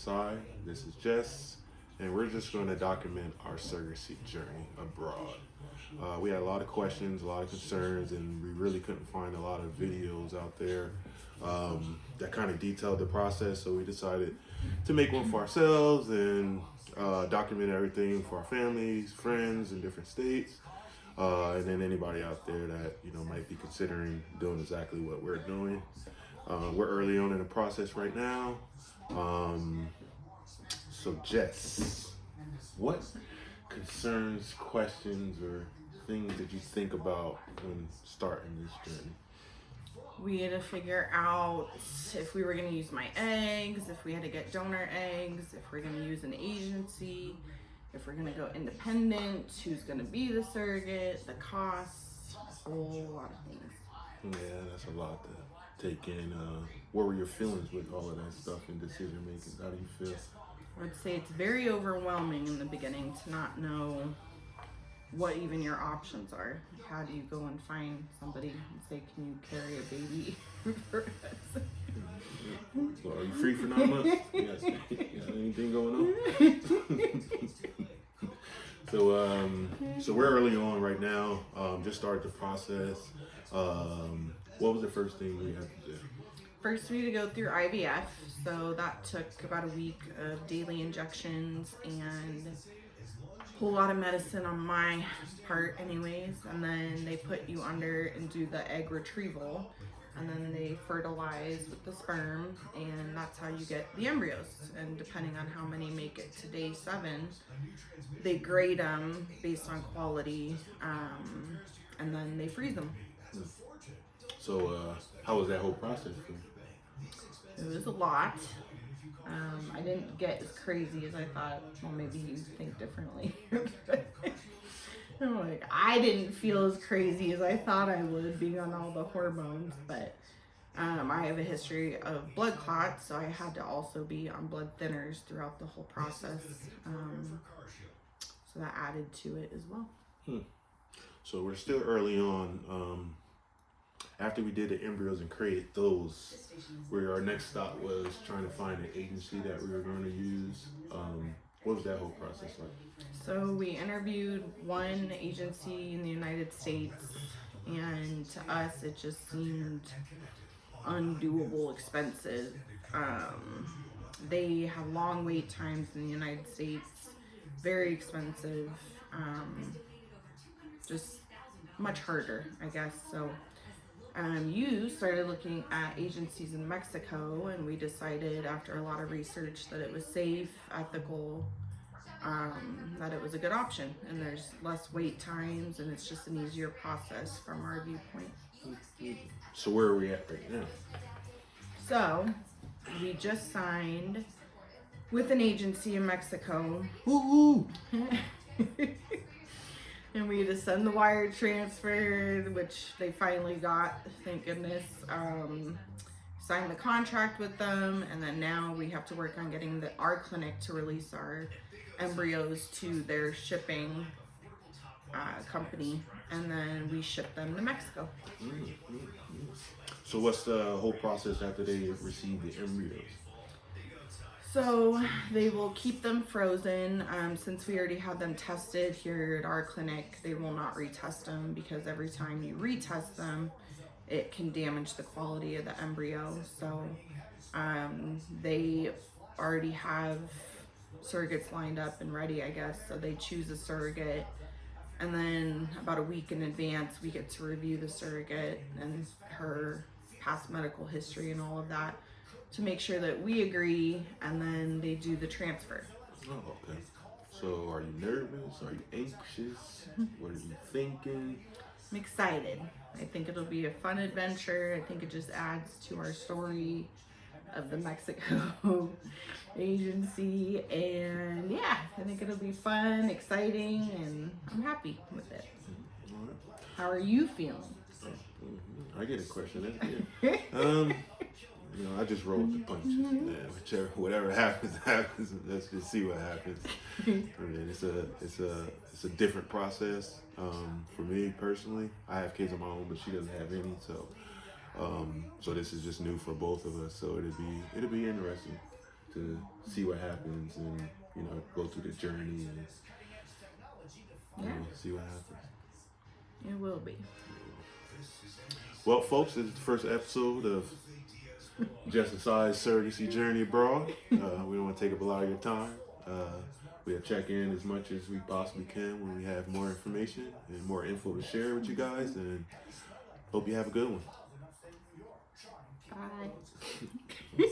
Sai. This is Jess, and we're just going to document our surrogacy journey abroad. We had a lot of questions, a lot of concerns, and we really couldn't find a lot of videos out there that kind of detailed the process. So we decided to make one for ourselves and document everything for our families, friends in different states, and then anybody out there that might be considering doing exactly what we're doing. We're early on in the process right now. So Jess, what concerns, questions, or things that you think about when starting this journey? We had to figure out if we were going to use my eggs, if we had to get donor eggs, if we're going to use an agency, if we're going to go independent, who's going to be the surrogate, the costs, a whole lot of things. Yeah, that's a lot to take in. What were your feelings with all of that stuff and decision making? How do you feel? I would say it's very overwhelming in the beginning to not know what even your options are. How do you go and find somebody and say, can you carry a baby for us? So are you free for 9 months? You got anything going on? So we're early on right now. Just started the process. What was the first thing we had to do? First, we had to go through IVF, so that took about a week of daily injections and a whole lot of medicine on my part anyways, and then they put you under and do the egg retrieval, and then they fertilize with the sperm, and that's how you get the embryos. And depending on how many make it to day 7, they grade them based on quality, and then they freeze them. So how was that whole process for you? It was a lot. I didn't get as crazy as I thought. Well, maybe you think differently. I didn't feel as crazy as I thought I would, being on all the hormones, but I have a history of blood clots, so I had to also be on blood thinners throughout the whole process. So that added to it as well. So we're still early on. After we did the embryos and created those, where our next stop was trying to find an agency that we were going to use. What was that whole process like? So we interviewed one agency in the United States, and to us it just seemed undoable expensive. They have long wait times in the United States, very expensive, just much harder, I guess. So you started looking at agencies in Mexico, and we decided after a lot of research that it was safe, ethical, that it was a good option, and there's less wait times, and it's just an easier process from our viewpoint. So where are we at right now? So we just signed with an agency in Mexico. Woo-hoo! And we had to send the wire transfer, which they finally got, thank goodness. Signed the contract with them, and then now we have to work on getting our clinic to release our embryos to their shipping company, and then we ship them to Mexico. So what's the whole process after they receive the embryos? So they will keep them frozen. Since we already had them tested here at our clinic, they will not retest them, because every time you retest them, it can damage the quality of the embryo. So they already have surrogates lined up and ready, I guess. So they choose a surrogate, and then about a week in advance, we get to review the surrogate and her past medical history and all of that, to make sure that we agree, and then they do the transfer. Oh, okay. So are you nervous? Are you anxious? What are you thinking? I'm excited. I think it'll be a fun adventure. I think it just adds to our story of the Mexico agency, and yeah, I think it'll be fun, exciting, and I'm happy with it. All right. How are you feeling? I get a question. That's good. I just roll with the punches. Yeah, whatever happens, happens. Let's just see what happens. I mean, it's a different process for me personally. I have kids of my own, but she doesn't have any, so this is just new for both of us. So it'll be interesting. to see what happens and, you know, go through the journey and, you know, see what happens. It will be. Well, folks, this is the first episode of Just Aside Surrogacy Journey Abroad. We don't want to take up a lot of your time. We'll check in as much as we possibly can when we have more information and more info to share with you guys. And hope you have a good one. Bye.